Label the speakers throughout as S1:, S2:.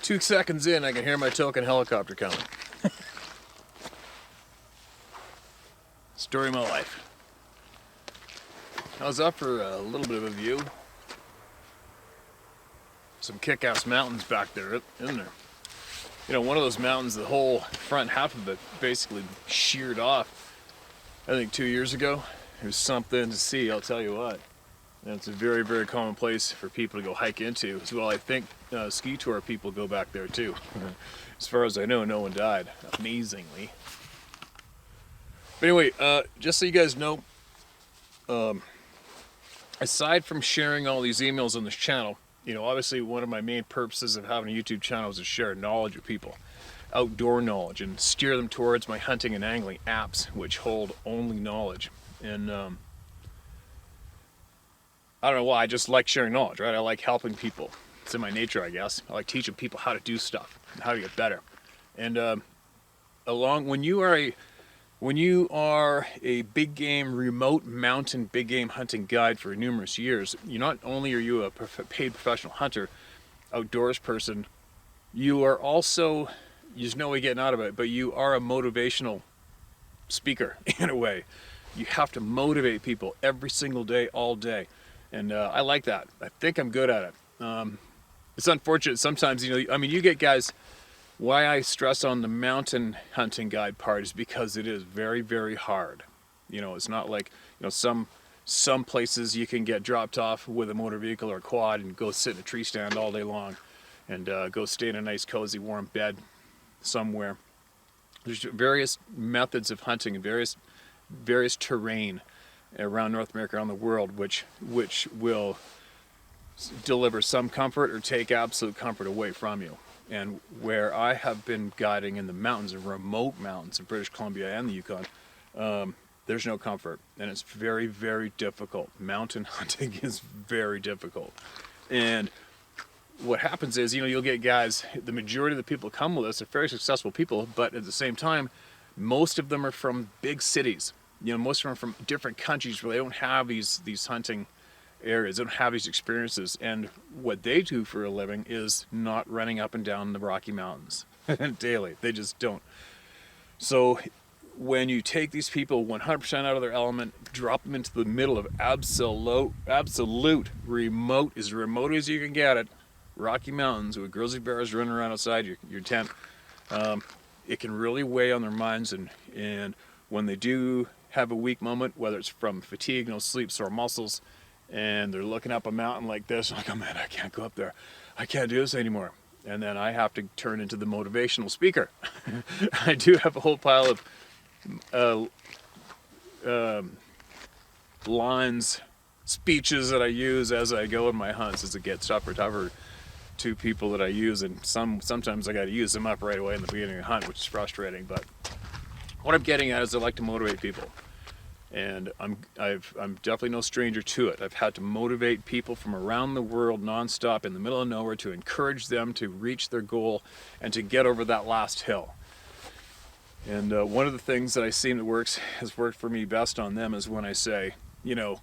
S1: 2 seconds in, I can hear my token helicopter coming. Story of my life. I was up for a little bit of a view. Some kick-ass mountains back there, isn't there? You know, one of those mountains, the whole front half of it basically sheared off. I think 2 years ago. It was something to see, I'll tell you what. And it's a very, very common place for people to go hike into. As well, I think ski tour people go back there too. As far as I know, no one died, amazingly. But anyway, just so you guys know, aside from sharing all these emails on this channel, you know, obviously one of my main purposes of having a YouTube channel is to share knowledge with people. Outdoor knowledge, and steer them towards my hunting and angling apps, which hold only knowledge. And I don't know why, I just like sharing knowledge, right? I like helping people. It's in my nature, I guess. I like teaching people how to do stuff, and how to get better. And when you are a big game, remote mountain big game hunting guide for numerous years, you not only are you a paid professional hunter, outdoors person, you are also, there's no way getting out of it, but you are a motivational speaker in a way. You have to motivate people every single day, all day. And I like that. I think I'm good at it. It's unfortunate sometimes, you know, I mean, you get guys, why I stress on the mountain hunting guide part is because it is very, very hard. You know, it's not like, you know, some places you can get dropped off with a motor vehicle or a quad and go sit in a tree stand all day long and go stay in a nice, cozy, warm bed somewhere. There's various methods of hunting and various terrain around North America, around the world, which will deliver some comfort or take absolute comfort away from you. And where I have been guiding in the mountains, the remote mountains of British Columbia and the Yukon, there's no comfort, and it's very, very difficult. Mountain hunting is very difficult. And what happens is, you know, you'll get guys, the majority of the people who come with us are very successful people, but at the same time, most of them are from big cities. You know, most of them are from different countries where they don't have these hunting areas, they don't have these experiences, and what they do for a living is not running up and down the Rocky Mountains daily. They just don't. So when you take these people 100% out of their element, drop them into the middle of absolute remote as you can get it, Rocky Mountains with grizzly bears running around outside your tent, it can really weigh on their minds, and when they do have a weak moment, whether it's from fatigue, no sleep, sore muscles, and they're looking up a mountain like this, like, oh man, I can't go up there, I can't do this anymore, and then I have to turn into the motivational speaker. I do have a whole pile of lines, speeches that I use as I go in my hunts, as it gets tougher to people that I use, and sometimes I got to use them up right away in the beginning of the hunt, which is frustrating. But what I'm getting at is I like to motivate people, and I'm definitely no stranger to it. I've had to motivate people from around the world nonstop in the middle of nowhere to encourage them to reach their goal and to get over that last hill. And one of the things that I seen that has worked for me best on them is when I say, you know,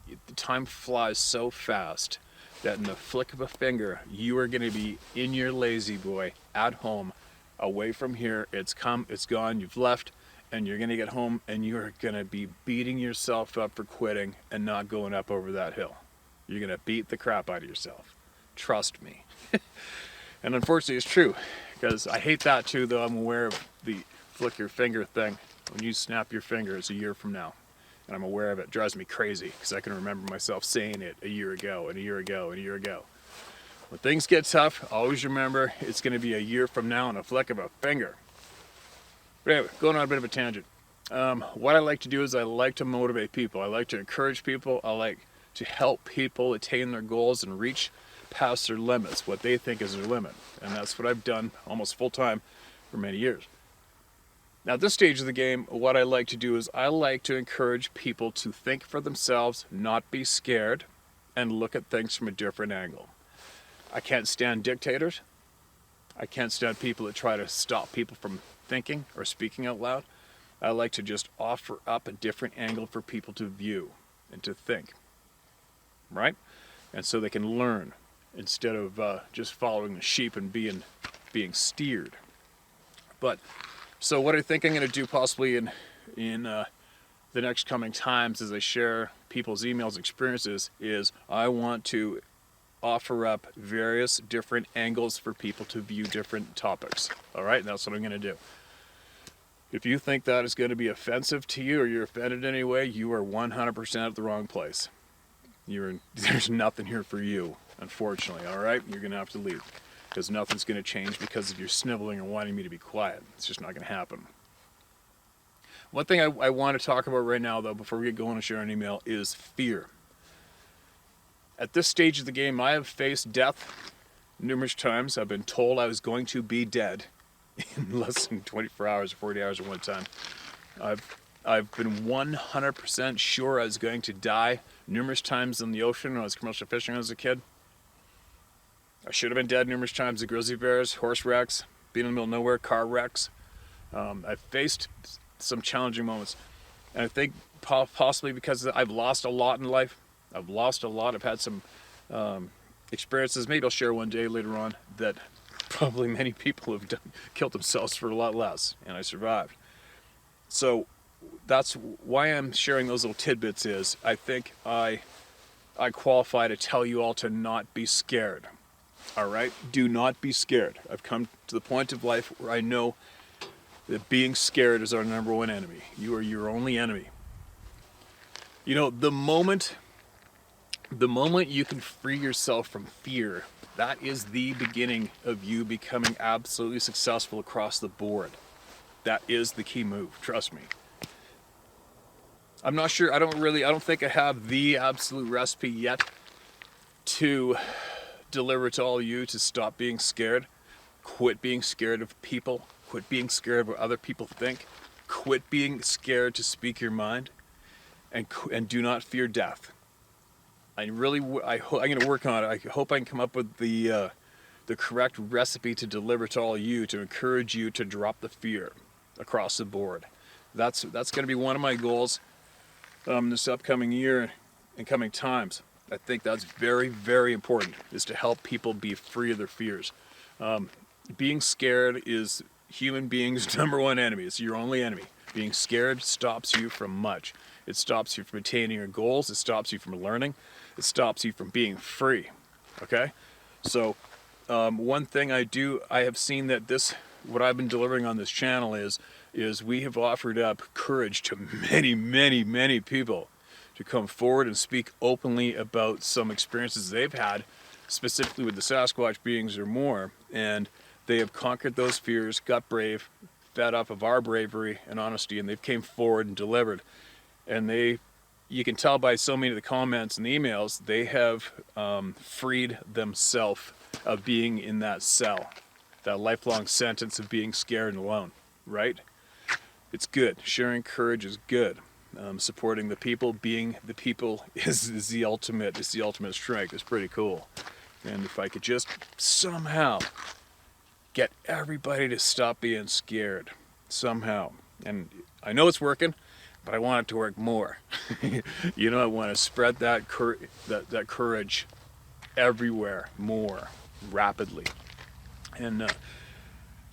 S1: the time flies so fast that in the flick of a finger, you are going to be in your lazy boy at home, away from here. It's come, it's gone, you've left, and you're going to get home and you're going to be beating yourself up for quitting and not going up over that hill. You're going to beat the crap out of yourself. Trust me. And unfortunately, it's true, because I hate that too, though. I'm aware of the flick your finger thing. When you snap your finger, it's a year from now. And I'm aware of it. It drives me crazy, because I can remember myself saying it a year ago, and a year ago, and a year ago. When things get tough, always remember it's going to be a year from now and a flick of a finger. But anyway, going on a bit of a tangent. What I like to do is I like to motivate people. I like to encourage people. I like to help people attain their goals and reach past their limits, what they think is their limit. And that's what I've done almost full time for many years. Now, at this stage of the game, what I like to do is I like to encourage people to think for themselves, not be scared, and look at things from a different angle. I can't stand dictators. I can't stand people that try to stop people from thinking or speaking out loud. I like to just offer up a different angle for people to view and to think, right? And so they can learn instead of just following the sheep and being steered. But so what I think I'm going to do possibly in the next coming times as I share people's emails experiences is I want to offer up various different angles for people to view different topics. All right, and that's what I'm going to do. If you think that is going to be offensive to you or you're offended in any way, you are 100% at the wrong place. There's nothing here for you, unfortunately, all right? You're going to have to leave because nothing's going to change because of your sniveling or wanting me to be quiet. It's just not going to happen. One thing I want to talk about right now, though, before we get going and share an email, is fear. At this stage of the game, I have faced death numerous times. I've been told I was going to be dead in less than 24 hours or 40 hours at one time. I've been 100% sure I was going to die numerous times in the ocean when I was commercial fishing as a kid. I should have been dead numerous times of grizzly bears, horse wrecks, being in the middle of nowhere, car wrecks. I've faced some challenging moments. And I think possibly because I've lost a lot in life. I've lost a lot. I've had some experiences, maybe I'll share one day later on, that probably many people have killed themselves for a lot less, and I survived. So that's why I'm sharing those little tidbits is I think I qualify to tell you all to not be scared. All right? Do not be scared. I've come to the point of life where I know that being scared is our number one enemy. You are your only enemy. You know, the moment you can free yourself from fear, that is the beginning of you becoming absolutely successful across the board. That is the key move, trust me. I'm not sure, I don't think I have the absolute recipe yet to deliver to all of you to stop being scared. Quit being scared of people. Quit being scared of what other people think. Quit being scared to speak your mind. And do not fear death. I'm going to work on it. I hope I can come up with the correct recipe to deliver to all of you to encourage you to drop the fear across the board. That's going to be one of my goals this upcoming year and coming times. I think that's very, very important, is to help people be free of their fears. Being scared is human beings' number one enemy. It's your only enemy. Being scared stops you from much. It stops you from attaining your goals. It stops you from learning. It stops you from being free. Okay? So, one thing I have seen that what I've been delivering on this channel is we have offered up courage to many, many, many people to come forward and speak openly about some experiences they've had, specifically with the Sasquatch beings or more, and they have conquered those fears, got brave, fed off of our bravery and honesty, and they've came forward and delivered. And you can tell by so many of the comments and the emails, they have freed themselves of being in that cell, that lifelong sentence of being scared and alone, right? It's good. Sharing courage is good. Supporting the people, being the people is the ultimate strength. It's pretty cool. And if I could just somehow get everybody to stop being scared, somehow. And I know it's working, but I want it to work more. You know, I want to spread that courage everywhere more rapidly. And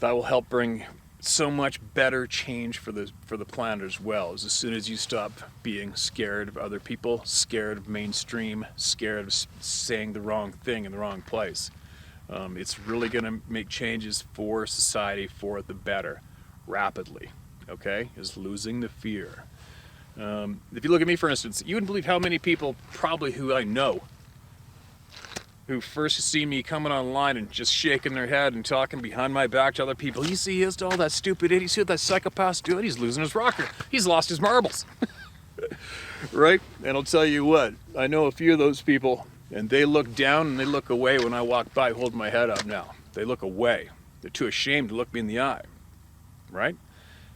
S1: that will help bring so much better change for the planet as well. As soon as you stop being scared of other people, scared of mainstream, scared of saying the wrong thing in the wrong place, it's really going to make changes for society for the better rapidly. Okay, is losing the fear. If you look at me, for instance, you wouldn't believe how many people probably who I know who first see me coming online and just shaking their head and talking behind my back to other people. You see all that stupid idiot, you see what that psychopath's doing? He's losing his rocker. He's lost his marbles. Right? And I'll tell you what, I know a few of those people, and they look down and they look away when I walk by holding my head up now. They look away. They're too ashamed to look me in the eye. Right?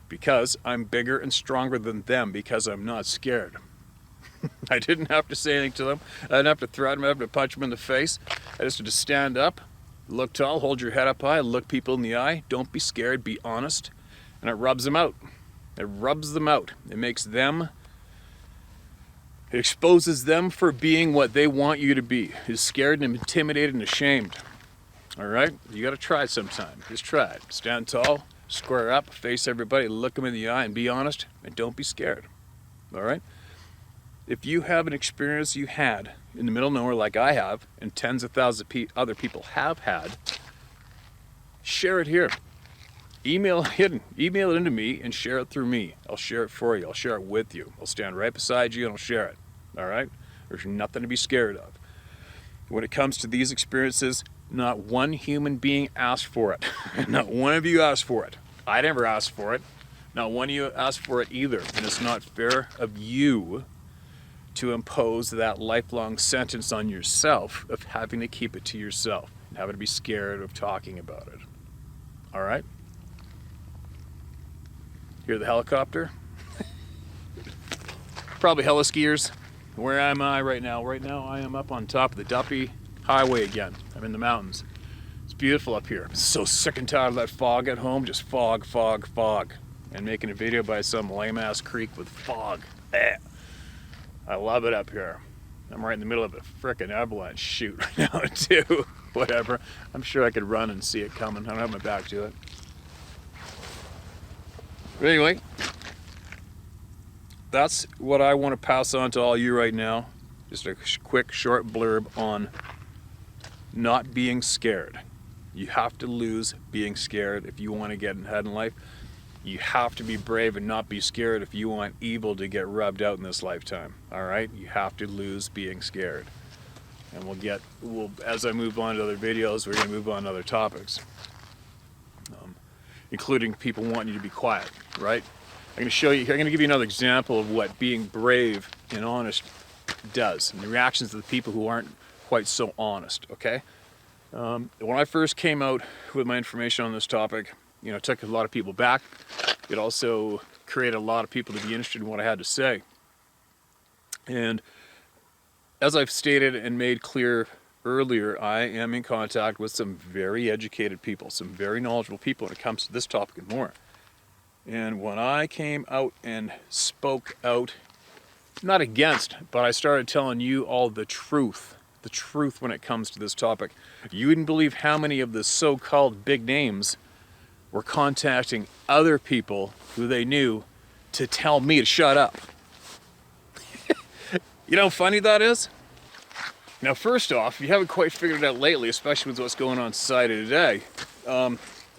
S1: Because I'm bigger and stronger than them, because I'm not scared. I didn't have to say anything to them. I didn't have to threaten them. I didn't have to punch them in the face. I just had to stand up, look tall, hold your head up high, look people in the eye. Don't be scared, be honest. And it rubs them out. It rubs them out. It makes them It exposes them for being what they want you to be. Is scared and intimidated and ashamed. All right? You got to try it sometime. Just try it. Stand tall, square up, face everybody, look them in the eye, and be honest, and don't be scared. All right? If you have an experience you had in the middle of nowhere like I have, and tens of thousands of other people have had, share it here. Email it into me and share it through me. I'll share it for you. I'll share it with you. I'll stand right beside you and I'll share it. All right? There's nothing to be scared of. When it comes to these experiences, not one human being asked for it. Not one of you asked for it. I never asked for it. Not one of you asked for it either. And it's not fair of you to impose that lifelong sentence on yourself of having to keep it to yourself and having to be scared of talking about it. All right? Hear the helicopter? Probably heliskiers. Where am I right now? Right now I am up on top of the Duppy Highway again. I'm in the mountains. It's beautiful up here. I'm so sick and tired of that fog at home. Just fog, fog, fog. And making a video by some lame-ass creek with fog. I love it up here. I'm right in the middle of a frickin' avalanche shoot right now too. Whatever. I'm sure I could run and see it coming. I don't have my back to it. But anyway, that's what I want to pass on to all you right now. Just a quick, short blurb on not being scared. You have to lose being scared if you want to get ahead in life. You have to be brave and not be scared if you want evil to get rubbed out in this lifetime. All right? You have to lose being scared. And we'll as I move on to other videos, we're going to move on to other topics. Including people wanting you to be quiet, right? I'm going to give you another example of what being brave and honest does, and the reactions of the people who aren't quite so honest, okay? When I first came out with my information on this topic, it took a lot of people back. It also created a lot of people to be interested in what I had to say. And as I've stated and made clear earlier, I am in contact with some very educated people, some very knowledgeable people when it comes to this topic and more. And when I came out and spoke out, not against, but I started telling you all the truth when it comes to this topic, you wouldn't believe how many of the so-called big names were contacting other people who they knew to tell me to shut up. You know how funny that is? Now, first off, you haven't quite figured it out lately, especially with what's going on in society today.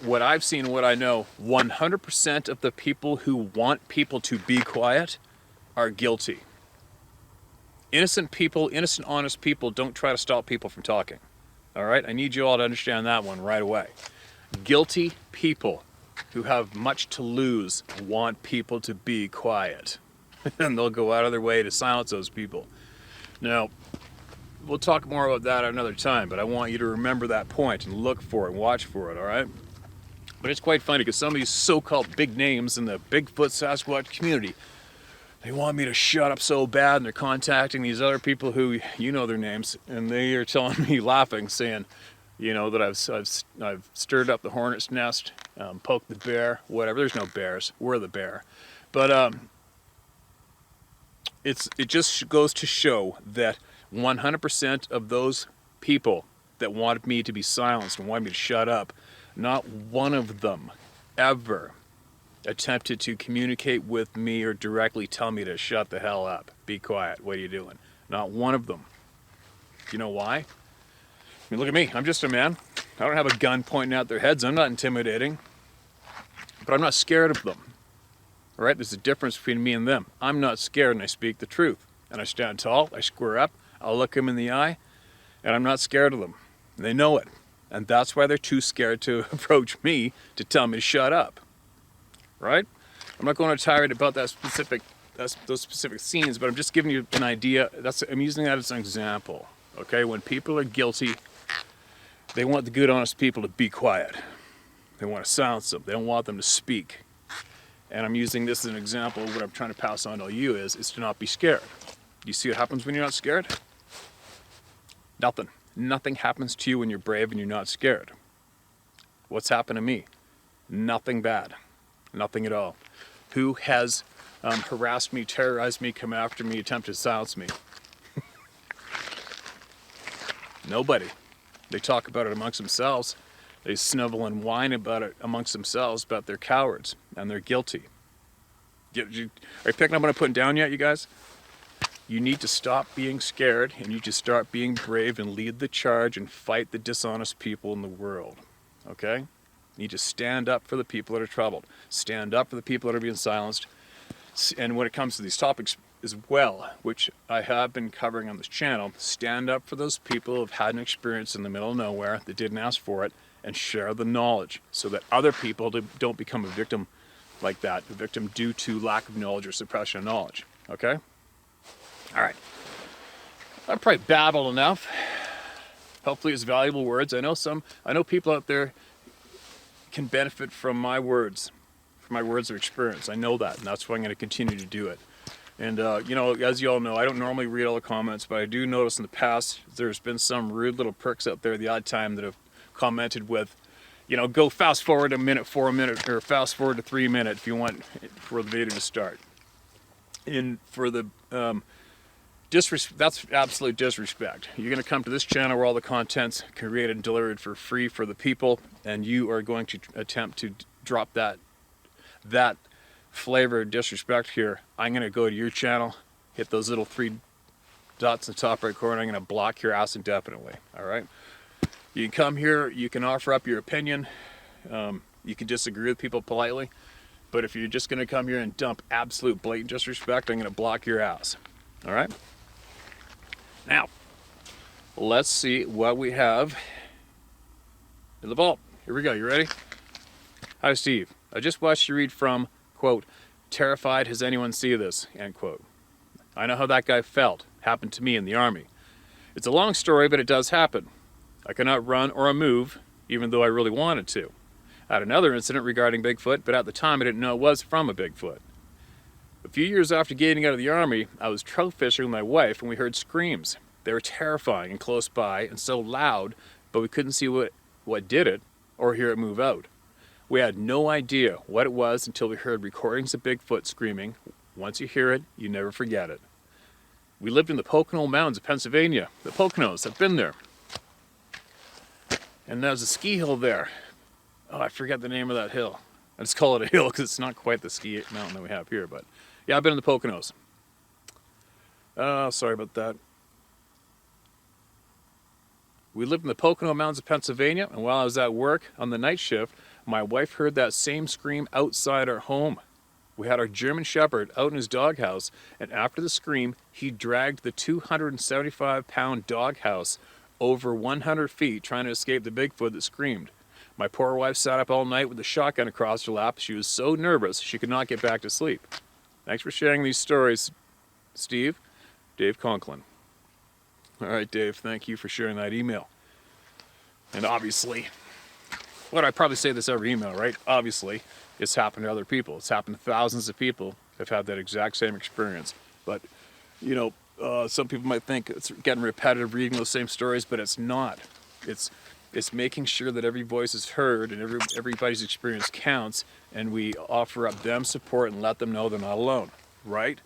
S1: What I've seen, what I know, 100% of the people who want people to be quiet are guilty. Innocent people, innocent, honest people don't try to stop people from talking. All right? I need you all to understand that one right away. Guilty people who have much to lose want people to be quiet. And they'll go out of their way to silence those people. Now, we'll talk more about that another time, but I want you to remember that point and look for it and watch for it, all right? But it's quite funny because some of these so-called big names in the Bigfoot Sasquatch community, they want me to shut up so bad, and they're contacting these other people who, you know their names, and they are telling me, laughing, saying, that I've stirred up the hornet's nest, poked the bear, whatever. There's no bears. We're the bear. But it just goes to show that 100% of those people that wanted me to be silenced and wanted me to shut up, not one of them ever attempted to communicate with me or directly tell me to shut the hell up, be quiet, what are you doing? Not one of them. You know why? I mean, look at me. I'm just a man. I don't have a gun pointing at their heads. I'm not intimidating. But I'm not scared of them. All right? There's a difference between me and them. I'm not scared, and I speak the truth. And I stand tall. I square up. I'll look them in the eye. And I'm not scared of them. And they know it. And that's why they're too scared to approach me to tell me to shut up. Right? I'm not going on a tirade about those specific scenes, but I'm just giving you an idea. I'm using that as an example. Okay? When people are guilty, they want the good, honest people to be quiet. They want to silence them. They don't want them to speak. And I'm using this as an example. What I'm trying to pass on to you is to not be scared. You see what happens when you're not scared? Nothing. Nothing happens to you when you're brave and you're not scared. What's happened to me? Nothing bad. Nothing at all. Who has harassed me, terrorized me, come after me, attempted to silence me? Nobody. They talk about it amongst themselves. They snivel and whine about it amongst themselves, but they're cowards and they're guilty. Are you picking up what I'm putting down yet, you guys? You need to stop being scared and you need to start being brave and lead the charge and fight the dishonest people in the world. Okay? You need to stand up for the people that are troubled. Stand up for the people that are being silenced. And when it comes to these topics as well, which I have been covering on this channel, stand up for those people who have had an experience in the middle of nowhere that didn't ask for it, and share the knowledge so that other people don't become a victim like that, a victim due to lack of knowledge or suppression of knowledge. Okay? All right. I've probably babbled enough. Hopefully it's valuable words. I know people out there can benefit from my words of experience. I know that, and that's why I'm going to continue to do it. And, as you all know, I don't normally read all the comments, but I do notice in the past there's been some rude little pricks out there the odd time that have commented with, go fast forward a minute for a minute, or fast forward to 3 minutes if you want for the video to start. And for the that's absolute disrespect. You're going to come to this channel where all the content's created and delivered for free for the people, and you are going to attempt to drop that flavor of disrespect here. I'm going to go to your channel, hit those little 3 dots in the top right corner, I'm going to block your ass indefinitely. All right? You can come here, you can offer up your opinion, you can disagree with people politely, but if you're just going to come here and dump absolute blatant disrespect, I'm going to block your ass. All right? Now, let's see what we have in the vault. Here we go. You ready? Hi, Steve. I just watched you read from, quote, "Terrified, has anyone seen this?" End quote. I know how that guy felt. Happened to me in the Army. It's a long story, but it does happen. I cannot run or move, even though I really wanted to. I had another incident regarding Bigfoot, but at the time I didn't know it was from a Bigfoot. A few years after getting out of the Army, I was trout fishing with my wife and we heard screams. They were terrifying and close by and so loud, but we couldn't see what did it or hear it move out. We had no idea what it was until we heard recordings of Bigfoot screaming. Once you hear it, you never forget it. We lived in the Pocono Mountains of Pennsylvania. The Poconos, I've been there. And there's a ski hill there. Oh, I forget the name of that hill. I just call it a hill because it's not quite the ski mountain that we have here, but yeah, I've been in the Poconos. Oh, sorry about that. We lived in the Pocono Mountains of Pennsylvania, and while I was at work on the night shift, my wife heard that same scream outside our home. We had our German Shepherd out in his doghouse, and after the scream, he dragged the 275-pound doghouse over 100 feet trying to escape the Bigfoot that screamed. My poor wife sat up all night with the shotgun across her lap. She was so nervous she could not get back to sleep. Thanks for sharing these stories, Steve. Dave Conklin. All right, Dave, thank you for sharing that email. And obviously, I probably say this every email, right? Obviously, it's happened to other people. It's happened to thousands of people have had that exact same experience. But, some people might think it's getting repetitive reading those same stories, but it's not. It's making sure that every voice is heard and everybody's experience counts, and we offer up them support and let them know they're not alone, right?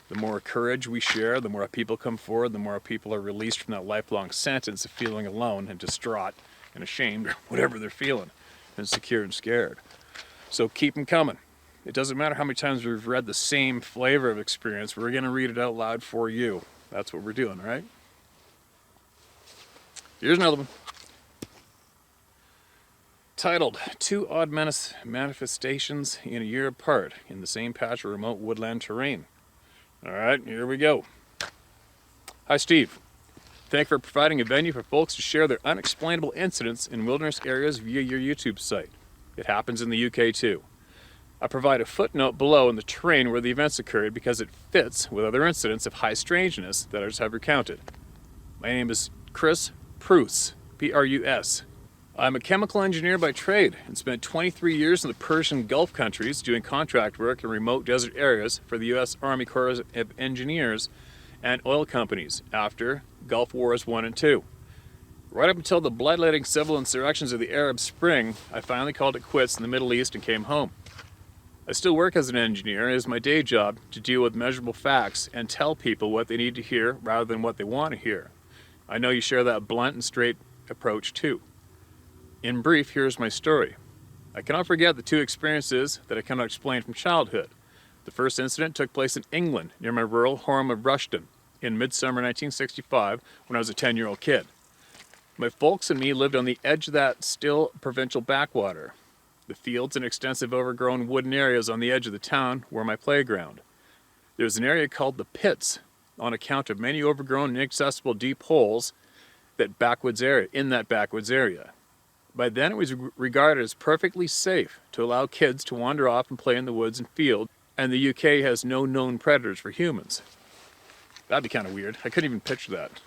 S1: The more courage we share, the more people come forward, the more people are released from that lifelong sentence of feeling alone and distraught and ashamed or whatever they're feeling, insecure and scared. So keep them coming. It doesn't matter how many times we've read the same flavor of experience, we're going to read it out loud for you. That's what we're doing, right? Here's another one. Titled, "Two Odd Manifestations in a Year Apart in the Same Patch of Remote Woodland Terrain." All right, here we go. Hi, Steve. Thank you for providing a venue for folks to share their unexplainable incidents in wilderness areas via your YouTube site. It happens in the UK too. I provide a footnote below in the terrain where the events occurred because it fits with other incidents of high strangeness that others have recounted. My name is Chris Prus, P-R-U-S. I'm a chemical engineer by trade and spent 23 years in the Persian Gulf countries doing contract work in remote desert areas for the U.S. Army Corps of Engineers and oil companies after Gulf Wars I and II. Right up until the bloodletting civil insurrections of the Arab Spring, I finally called it quits in the Middle East and came home. I still work as an engineer, and it is my day job to deal with measurable facts and tell people what they need to hear rather than what they want to hear. I know you share that blunt and straight approach too. In brief, here's my story. I cannot forget the two experiences that I cannot explain from childhood. The first incident took place in England, near my rural home of Rushden, in midsummer 1965, when I was a 10-year-old kid. My folks and me lived on the edge of that still provincial backwater. The fields and extensive overgrown wooden areas on the edge of the town were my playground. There was an area called the pits, on account of many overgrown and inaccessible deep holes in that backwoods area. By then it was regarded as perfectly safe to allow kids to wander off and play in the woods and fields, and the UK has no known predators for humans. That'd be kind of weird. I couldn't even picture that.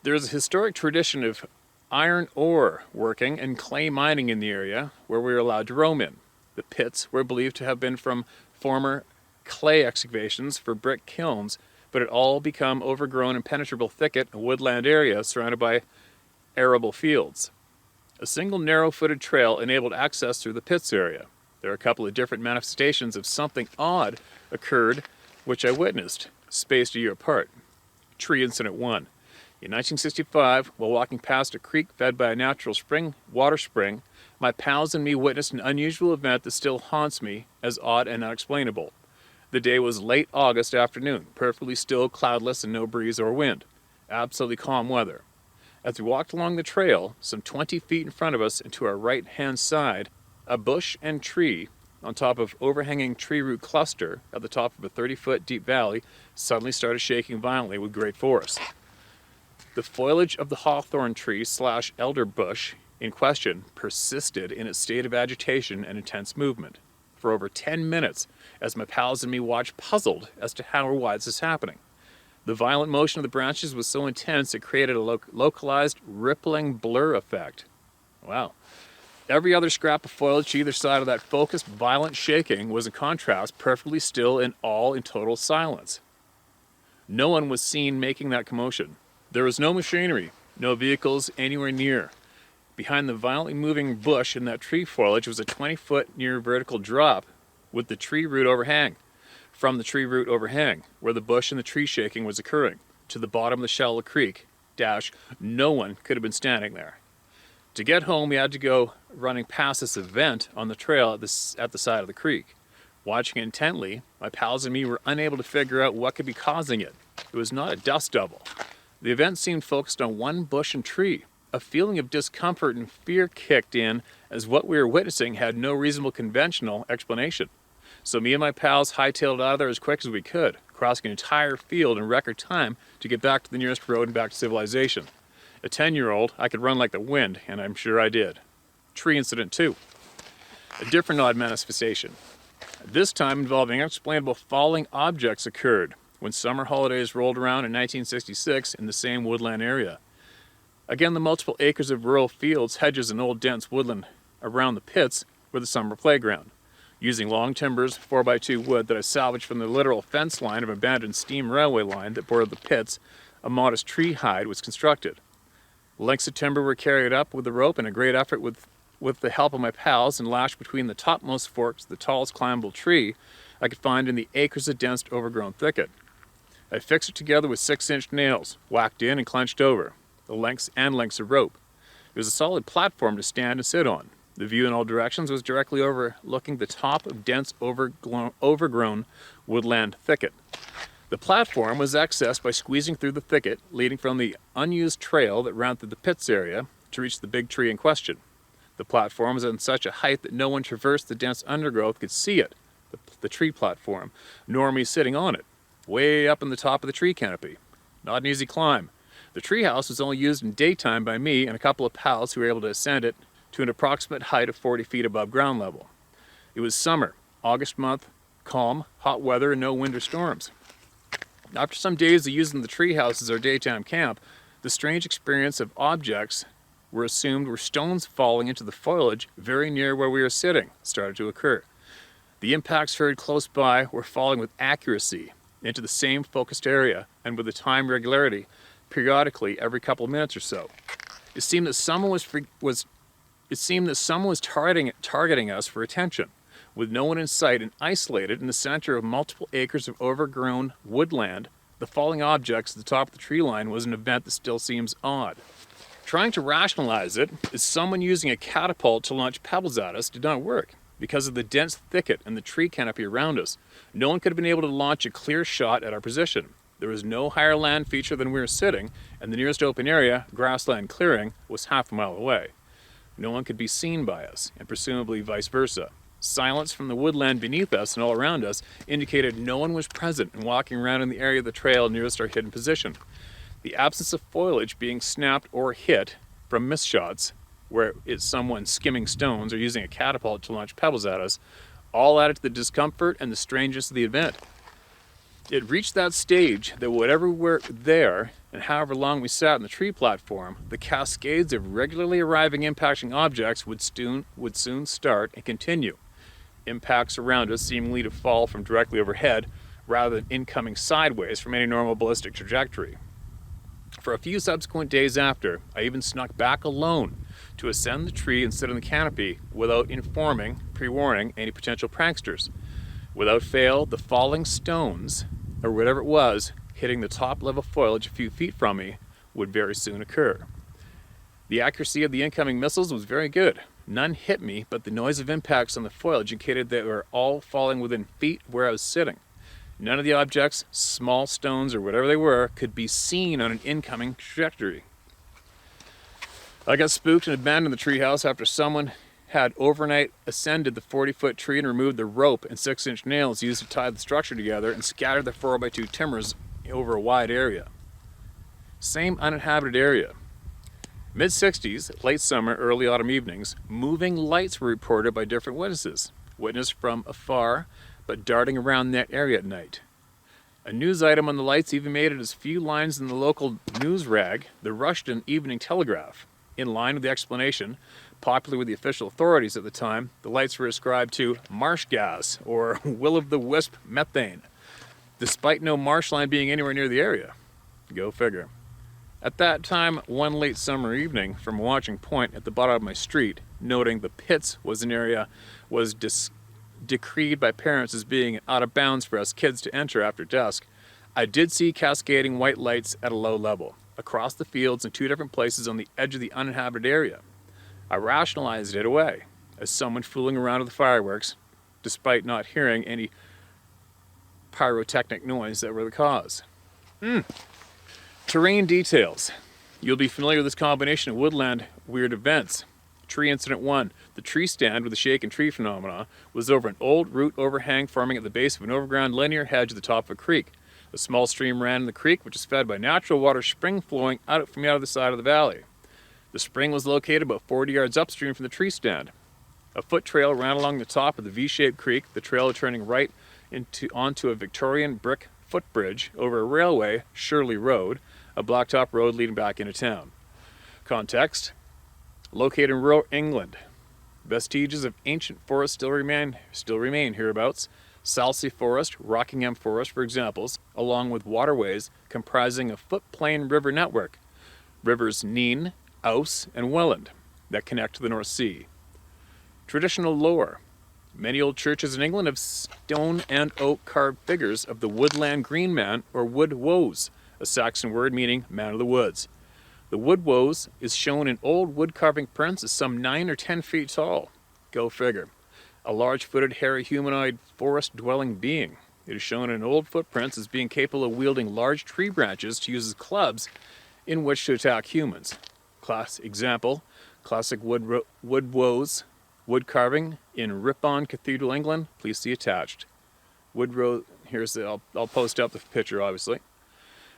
S1: There is a historic tradition of iron ore working and clay mining in the area where we were allowed to roam in. The pits were believed to have been from former clay excavations for brick kilns, but it all become overgrown impenetrable thicket and woodland area surrounded by arable fields. A single narrow-footed trail enabled access through the pits area. There are a couple of different manifestations of something odd occurred, which I witnessed, spaced a year apart. Tree Incident 1. In 1965, while walking past a creek fed by a natural water spring, my pals and me witnessed an unusual event that still haunts me as odd and unexplainable. The day was late August afternoon, perfectly still, cloudless, and no breeze or wind. Absolutely calm weather. As we walked along the trail, some 20 feet in front of us and to our right-hand side, a bush and tree on top of overhanging tree root cluster at the top of a 30-foot deep valley suddenly started shaking violently with great force. The foliage of the hawthorn tree / elder bush in question persisted in its state of agitation and intense movement for over 10 minutes as my pals and me watched puzzled as to how or why this is happening. The violent motion of the branches was so intense it created a localized rippling blur effect. Wow. Every other scrap of foliage to either side of that focused, violent shaking was in contrast perfectly still and all in total silence. No one was seen making that commotion. There was no machinery, no vehicles anywhere near. Behind the violently moving bush in that tree foliage was a 20-foot near vertical drop with the tree root overhang. From the tree root overhang, where the bush and the tree shaking was occurring, to the bottom of the shallow creek, no one could have been standing there. To get home, we had to go running past this event on the trail at the side of the creek. Watching intently, my pals and me were unable to figure out what could be causing it. It was not a dust devil. The event seemed focused on one bush and tree. A feeling of discomfort and fear kicked in as what we were witnessing had no reasonable conventional explanation. So me and my pals hightailed out of there as quick as we could, crossing an entire field in record time to get back to the nearest road and back to civilization. A 10-year-old, I could run like the wind, and I'm sure I did. Tree Incident 2. A different odd manifestation. This time involving unexplainable falling objects occurred when summer holidays rolled around in 1966 in the same woodland area. Again, the multiple acres of rural fields, hedges, and old dense woodland around the pits were the summer playground. Using long timbers, 4x2 wood that I salvaged from the literal fence line of an abandoned steam railway line that bordered the pits, a modest tree hide was constructed. Lengths of timber were carried up with a rope in a great effort with the help of my pals and lashed between the topmost forks of the tallest climbable tree I could find in the acres of dense overgrown thicket. I fixed it together with 6-inch nails, whacked in and clenched over, the lengths of rope. It was a solid platform to stand and sit on. The view in all directions was directly overlooking the top of dense overgrown woodland thicket. The platform was accessed by squeezing through the thicket, leading from the unused trail that ran through the pits area to reach the big tree in question. The platform was at such a height that no one traversed the dense undergrowth could see it, the tree platform, nor me sitting on it, way up in the top of the tree canopy. Not an easy climb. The treehouse was only used in daytime by me and a couple of pals who were able to ascend it to an approximate height of 40 feet above ground level. It was summer, August month, calm, hot weather, and no winter storms. After some days of using the treehouse as our daytime camp, the strange experience of objects were assumed were stones falling into the foliage very near where we were sitting started to occur. The impacts heard close by were falling with accuracy into the same focused area and with a time regularity periodically every couple of minutes or so. It seemed that someone was It seemed that someone was targeting us for attention. With no one in sight and isolated in the center of multiple acres of overgrown woodland, the falling objects at the top of the tree line was an event that still seems odd. Trying to rationalize it is someone using a catapult to launch pebbles at us did not work. Because of the dense thicket and the tree canopy around us, no one could have been able to launch a clear shot at our position. There was no higher land feature than we were sitting, and the nearest open area, grassland clearing, was half a mile away. No one could be seen by us, and presumably vice versa. Silence from the woodland beneath us and all around us indicated no one was present and walking around in the area of the trail nearest our hidden position. The absence of foliage being snapped or hit from missed shots, where it's someone skimming stones or using a catapult to launch pebbles at us, all added to the discomfort and the strangeness of the event. It reached that stage that whatever were there, and however long we sat on the tree platform, the cascades of regularly arriving impacting objects would soon start and continue. Impacts around us seemingly to fall from directly overhead, rather than incoming sideways from any normal ballistic trajectory. For a few subsequent days after, I even snuck back alone to ascend the tree and sit on the canopy without pre-warning any potential pranksters. Without fail, the falling stones, or whatever it was, hitting the top level foliage a few feet from me would very soon occur. The accuracy of the incoming missiles was very good. None hit me, but the noise of impacts on the foliage indicated they were all falling within feet of where I was sitting. None of the objects, small stones or whatever they were, could be seen on an incoming trajectory. I got spooked and abandoned the treehouse after someone had overnight ascended the 40-foot tree and removed the rope and 6-inch nails used to tie the structure together and scattered the 4x2 timbers over a wide area. Same uninhabited area. Mid-60s, late summer, early autumn evenings, moving lights were reported by different witnesses. Witnessed from afar, but darting around that area at night. A news item on the lights even made it as few lines in the local news rag, the Rushden Evening Telegraph. In line with the explanation, popular with the official authorities at the time, the lights were ascribed to marsh gas, or will-o'-the-wisp methane, despite no marshland being anywhere near the area. Go figure. At that time, one late summer evening, from a watching point at the bottom of my street, noting the pits was an area was decreed by parents as being out of bounds for us kids to enter after dusk, I did see cascading white lights at a low level, across the fields in 2 different places on the edge of the uninhabited area. I rationalized it away as someone fooling around with the fireworks, despite not hearing any pyrotechnic noise that were the cause. Terrain details. You'll be familiar with this combination of woodland weird events. Tree incident 1. The tree stand with the shaken tree phenomena was over an old root overhang forming at the base of an overground linear hedge at the top of a creek. A small stream ran in the creek, which is fed by natural water spring flowing out from the other side of the valley. The spring was located about 40 yards upstream from the tree stand. A foot trail ran along the top of the V-shaped creek, the trail turning right onto a Victorian brick footbridge over a railway, Shirley Road, a blacktop road leading back into town. Context: located in rural England. Vestiges of ancient forests still remain hereabouts. Salsey Forest, Rockingham Forest for examples, along with waterways comprising a footplain river network, rivers Nene, Ouse, and Welland, that connect to the North Sea. Traditional lore. Many old churches in England have stone and oak carved figures of the woodland green man or wood woes, a Saxon word meaning man of the woods. The wood woes is shown in old wood carving prints as some 9 or 10 feet tall. Go figure. A large-footed, hairy, humanoid, forest-dwelling being. It is shown in old footprints as being capable of wielding large tree branches to use as clubs in which to attack humans. Example, classic wood woes, wood carving in Ripon Cathedral, England. Please see attached. I'll post up the picture, obviously.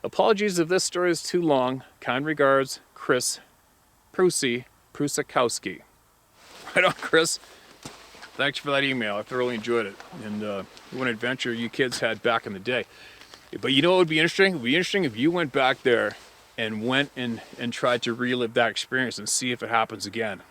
S1: Apologies if this story is too long. Kind regards, Chris Prusakowski. Right on, Chris. Thanks for that email. I thoroughly enjoyed it. And what an adventure you kids had back in the day. But you know what would be interesting? It would be interesting if you went back there and went and tried to relive that experience and see if it happens again.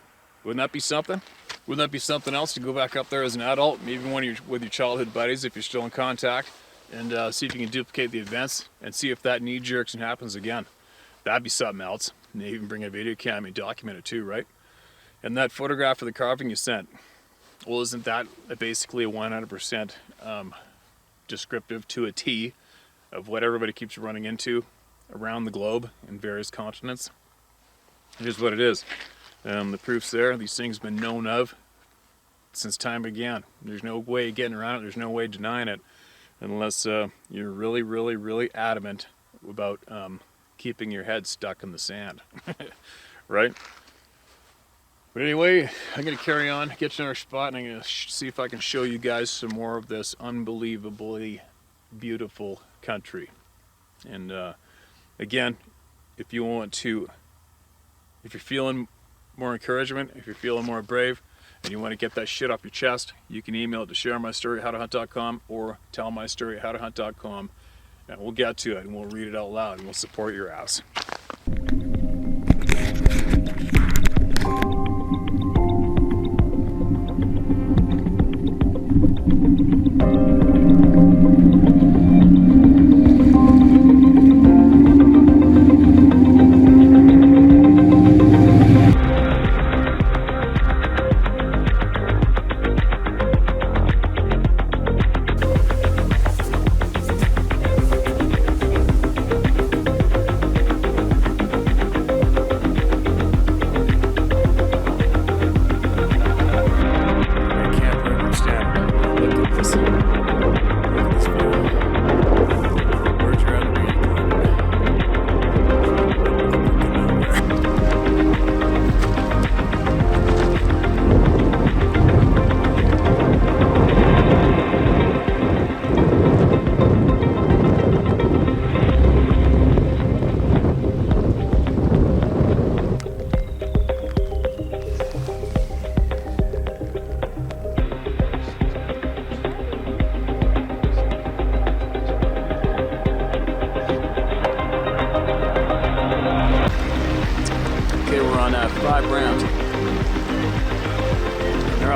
S1: Wouldn't that be something? Wouldn't that be something else to go back up there as an adult, maybe with your childhood buddies if you're still in contact, and see if you can duplicate the events and see if that knee-jerks and happens again. That'd be something else. And even bring a video camera and document it too, right? And that photograph of the carving you sent, well, isn't that basically a 100% descriptive to a T of what everybody keeps running into around the globe in various continents? Here's what it is. The proof's there. These things have been known of since time began. There's no way getting around it. There's no way denying it, unless you're really, really, really adamant about keeping your head stuck in the sand, right? But anyway, I'm going to carry on, get to another spot, and I'm going to see if I can show you guys some more of this unbelievably beautiful country. And again, if you want to, if you're feeling more encouragement, if you're feeling more brave, and you want to get that shit off your chest, you can email it to sharemystory@howtohunt.com or tellmystory@howtohunt.com, and we'll get to it and we'll read it out loud and we'll support your ass.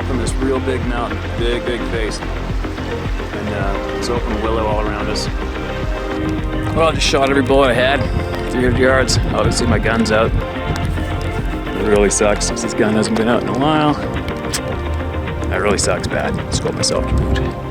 S1: From this real big mountain, big face, and there's open willow all around us. Well, I just shot every bullet I had, 300 yards. Obviously my gun's out. It really sucks since this gun hasn't been out in a while. That really sucks bad. Scope myself to boot.